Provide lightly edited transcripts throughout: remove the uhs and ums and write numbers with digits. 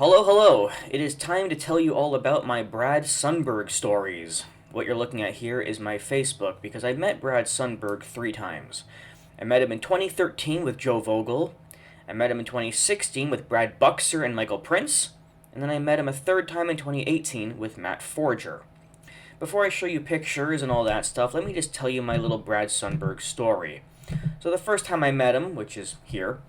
Hello, hello. It is time to tell you all about my Brad Sundberg stories. What you're looking at here is my Facebook because I met Brad Sundberg 3 times. I met him in 2013 with Joe Vogel. I met him in 2016 with Brad Buxer and Michael Prince. And then I met him a third time in 2018 with Matt Forger. Before I show you pictures and all that stuff, let me just tell you my little Brad Sundberg story. So the first time I met him, which is here,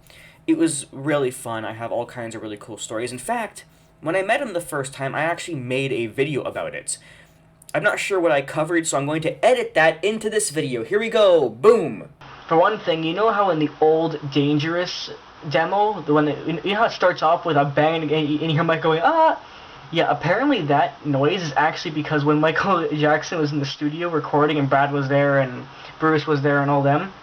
it was really fun. I have all kinds of really cool stories. In fact, when I met him the first time, I actually made a video about it. I'm not sure what I covered, so I'm going to edit that into this video. Here we go. Boom. For one thing, you know how in the old Dangerous demo, the one that, you know how it starts off with a bang and you hear Mike going, ah? Yeah, apparently that noise is actually because when Michael Jackson was in the studio recording and Brad was there and Bruce was there and all them,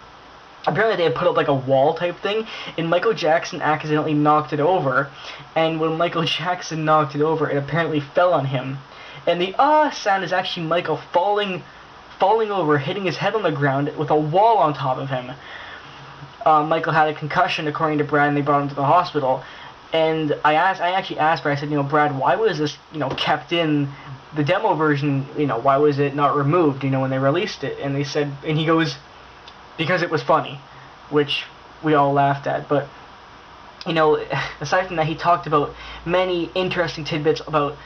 apparently they had put up like a wall type thing, and Michael Jackson accidentally knocked it over, and when Michael Jackson knocked it over, it apparently fell on him. And the sound is actually Michael falling over, hitting his head on the ground with a wall on top of him. Michael had a concussion, according to Brad, and they brought him to the hospital. And I actually asked Brad, I said, Brad, why was this, kept in the demo version, why was it not removed, when they released it? And they said, and he goes, because it was funny, which we all laughed at. But, aside from that, he talked about many interesting tidbits about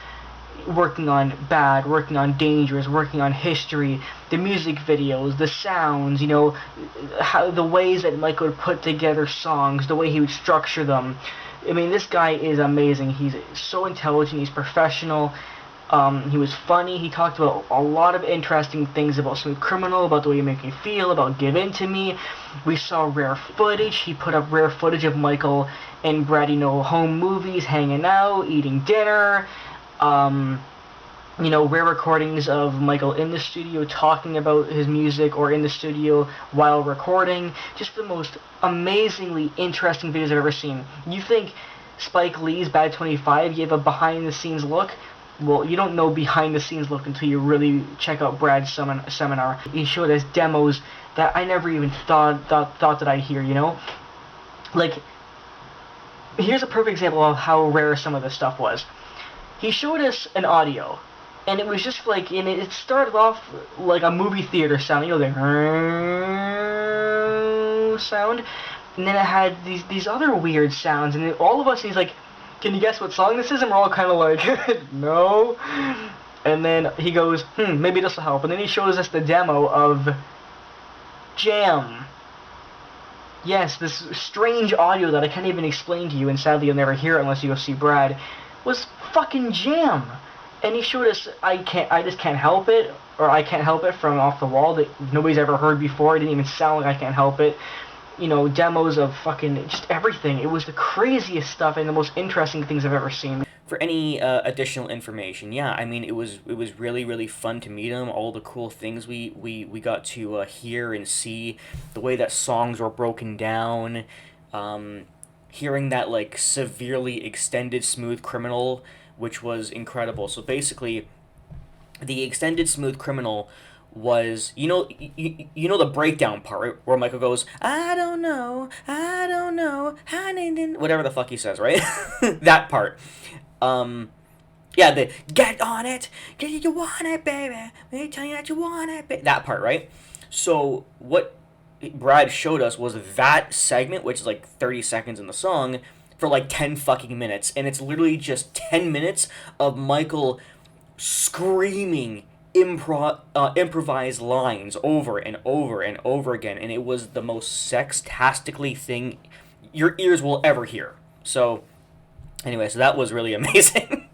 working on Bad, working on Dangerous, working on History, the music videos, the sounds, how the ways that Mike would put together songs, the way he would structure them. I mean, this guy is amazing. He's so intelligent, he's professional. He was funny. He talked about a lot of interesting things about Smooth Criminal, about the way you make me feel, about Give In To Me. We saw rare footage. He put up rare footage of Michael and Brad, home movies, hanging out, eating dinner. Rare recordings of Michael in the studio talking about his music or in the studio while recording. Just the most amazingly interesting videos I've ever seen. You think Spike Lee's Bad 25 gave a behind-the-scenes look? Well, you don't know behind-the-scenes look until you really check out Brad's seminar. He showed us demos that I never even thought that I'd hear, Like, here's a perfect example of how rare some of this stuff was. He showed us an audio, and it was just like, and it started off like a movie theater sound, the sound, and then it had these other weird sounds, and all of us, he's like, can you guess what song this is? And we're all kind of like, no. And then he goes, maybe this will help. And then he shows us the demo of Jam. Yes, this strange audio that I can't even explain to you, and sadly you'll never hear it unless you go see Brad, was fucking Jam. And he showed us I Just Can't Help It, or I Can't Help It from Off the Wall that nobody's ever heard before. It didn't even sound like I Can't Help It. Demos of fucking just everything. It was the craziest stuff and the most interesting things I've ever seen. For any additional information, yeah, I mean, it was really, really fun to meet him. All the cool things we got to hear and see, the way that songs were broken down, hearing that, like, severely extended Smooth Criminal, which was incredible. So basically, the extended Smooth Criminal was, the breakdown part, right? Where Michael goes, I don't know, whatever the fuck he says, right? That part. Yeah, the get on it, you want it, baby, let me tell you that you want it, baby. That part, right? So what Brad showed us was that segment, which is like 30 seconds in the song, for like 10 fucking minutes, and it's literally just 10 minutes of Michael screaming improvised lines over and over and over again, and it was the most sextastically thing your ears will ever hear. So anyway, so that was really amazing.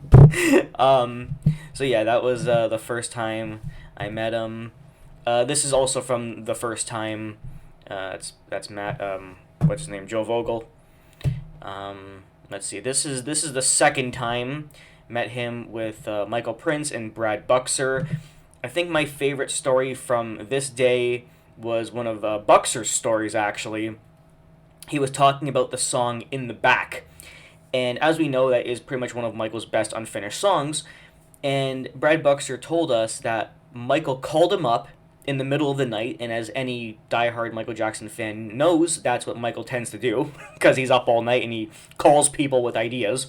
So yeah, that was the first time I met him. This is also from the first time. That's Matt. What's his name? Joe Vogel. Let's see. This is the second time. Met him with Michael Prince and Brad Buxer. I think my favorite story from this day was one of Buxer's stories, actually. He was talking about the song In the Back. And as we know, that is pretty much one of Michael's best unfinished songs. And Brad Buxer told us that Michael called him up in the middle of the night, and as any diehard Michael Jackson fan knows, that's what Michael tends to do, because he's up all night and he calls people with ideas.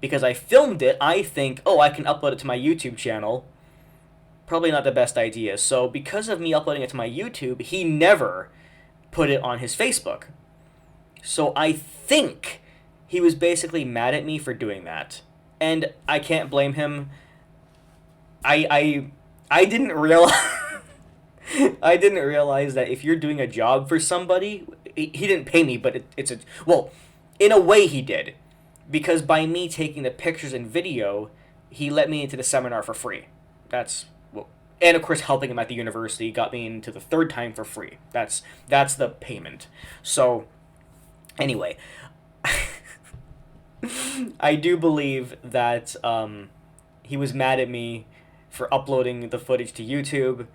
because I filmed it, I think, oh, I can upload it to my YouTube channel. Probably not the best idea. So because of me uploading it to my YouTube, he never put it on his Facebook. So I think he was basically mad at me for doing that. And I can't blame him. I didn't realize I didn't realize that if you're doing a job for somebody, he didn't pay me, but it's a, well, in a way he did, because by me taking the pictures and video, he let me into the seminar for free. That's well, and of course helping him at the university got me into the third time for free. That's the payment. So anyway, I do believe that he was mad at me for uploading the footage to YouTube,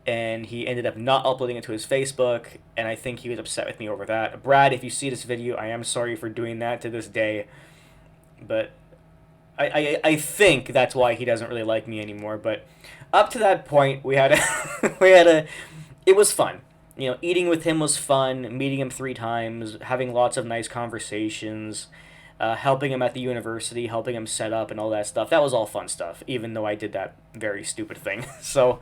and he ended up not uploading it to his Facebook, and I think he was upset with me over that. Brad, if you see this video, I am sorry for doing that to this day, but I think that's why he doesn't really like me anymore. But up to that point, we had it was fun. You know, eating with him was fun, meeting him 3 times, having lots of nice conversations, helping him at the university, helping him set up and all that stuff. That was all fun stuff, even though I did that very stupid thing. So,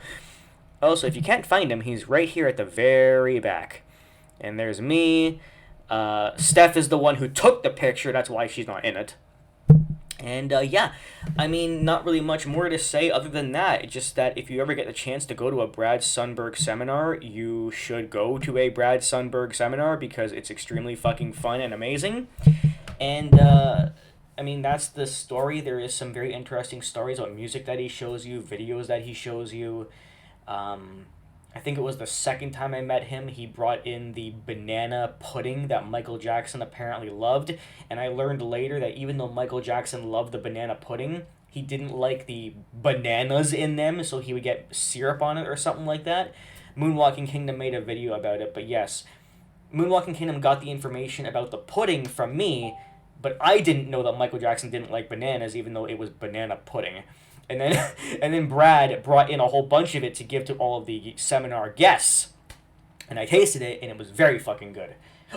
also, if you can't find him, he's right here at the very back. And there's me. Steph is the one who took the picture. That's why she's not in it. And, yeah, I mean, not really much more to say other than that. It's just that if you ever get the chance to go to a Brad Sundberg seminar, you should go to a Brad Sundberg seminar because it's extremely fucking fun and amazing. And, I mean, that's the story. There is some very interesting stories about music that he shows you, videos that he shows you. I think it was the second time I met him, he brought in the banana pudding that Michael Jackson apparently loved. And I learned later that even though Michael Jackson loved the banana pudding, he didn't like the bananas in them, so he would get syrup on it or something like that. Moonwalking Kingdom made a video about it, but yes, Moonwalking Kingdom got the information about the pudding from me, but I didn't know that Michael Jackson didn't like bananas, even though it was banana pudding. And then and then Brad brought in a whole bunch of it to give to all of the seminar guests. And I tasted it, and it was very fucking good.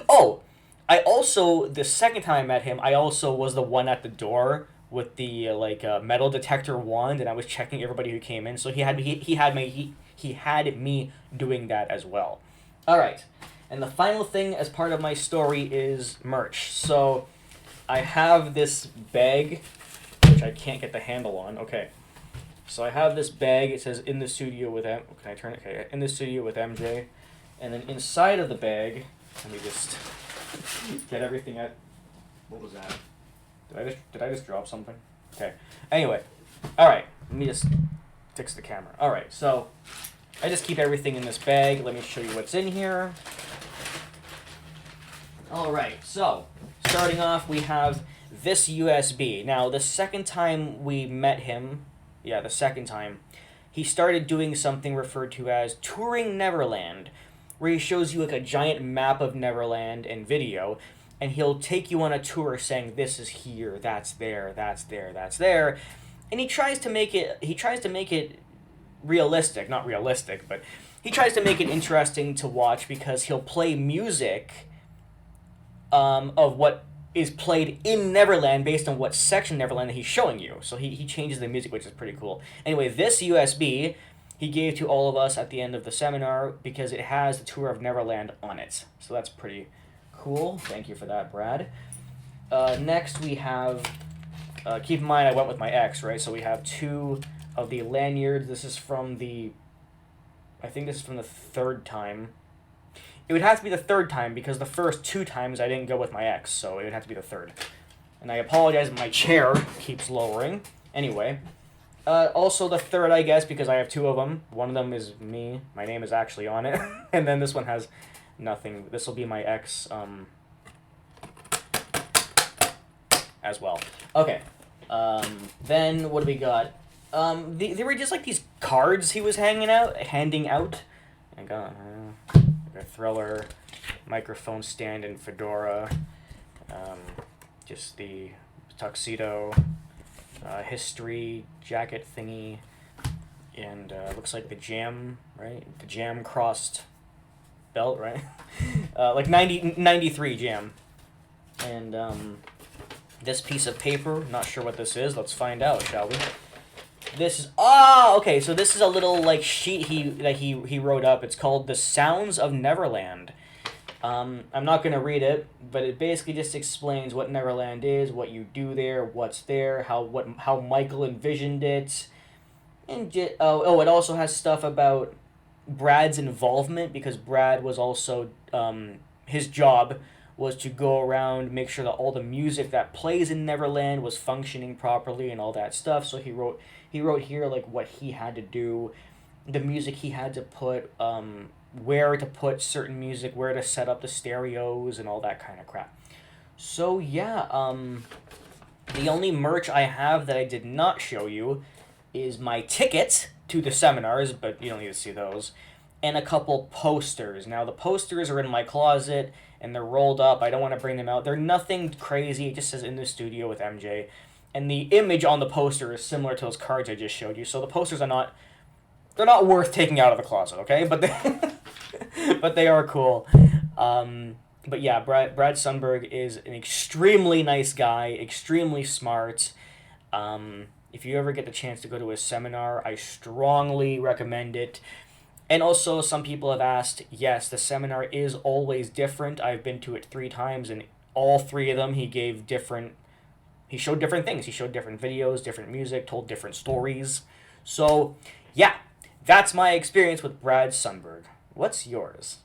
Oh, I also, the second time I met him, I also was the one at the door with the metal detector wand, and I was checking everybody who came in. So he had me doing that as well. All right. And the final thing as part of my story is merch. So I have this bag, which I can't get the handle on. Okay. So I have this bag. It says in the studio with M. Can I turn it? Okay. In the studio with MJ. And then inside of the bag, let me just get everything out. What was that? Did I just drop something? Okay. Anyway. All right. Let me just fix the camera. All right. So I just keep everything in this bag. Let me show you what's in here. All right. So starting off, we have this USB. Now, the second time we met him, the second time, he started doing something referred to as Touring Neverland, where he shows you like a giant map of Neverland and video, and he'll take you on a tour saying this is here, that's there, that's there, that's there, and he tries to make it realistic, not realistic, but he tries to make it interesting to watch because he'll play music of what is played in Neverland based on what section Neverland that he's showing you. So he changes the music, which is pretty cool. Anyway, this USB he gave to all of us at the end of the seminar because it has the tour of Neverland on it. So that's pretty cool. Thank you for that, Brad. Next we have, keep in mind I went with my ex, right? So we have 2 of the lanyards. This is from the, I think this is from the 3rd time. It would have to be the 3rd time because the first 2 times I didn't go with my ex, so it would have to be the 3rd. And I apologize, my chair keeps lowering. Anyway, also the 3rd, I guess, because I have 2 of them. One of them is me. My name is actually on it. And then this one has nothing. This will be my ex as well. Okay. Then what do we got? They were just like these cards he was handing out. I got a Thriller microphone stand and fedora, just the tuxedo, history jacket thingy, and looks like the jam, right? The jam crossed belt, right? Like 93 jam. And This piece of paper, not sure what this is. Let's find out, shall we? This is okay. So this is a little like sheet he wrote up. It's called "The Sounds of Neverland." I'm not gonna read it, but it basically just explains what Neverland is, what you do there, what's there, how Michael envisioned it, and it also has stuff about Brad's involvement, because Brad was also his job was to go around, make sure that all the music that plays in Neverland was functioning properly and all that stuff. So he wrote here like what he had to do, the music he had to put, where to put certain music, where to set up the stereos and all that kind of crap. So yeah, the only merch I have that I did not show you is my ticket to the seminars, but you don't need to see those, and a couple posters. Now the posters are in my closet and they're rolled up. I don't want to bring them out. They're nothing crazy. It just says "in the studio with MJ." And the image on the poster is similar to those cards I just showed you. So the posters are they're not worth taking out of the closet, okay? But but they are cool. But yeah, Brad Sundberg is an extremely nice guy, extremely smart. If you ever get the chance to go to his seminar, I strongly recommend it. And also, some people have asked, yes, the seminar is always different. I've been to it 3 times, and all 3 of them he showed different things. He showed different videos, different music, told different stories. So, yeah, that's my experience with Brad Sundberg. What's yours?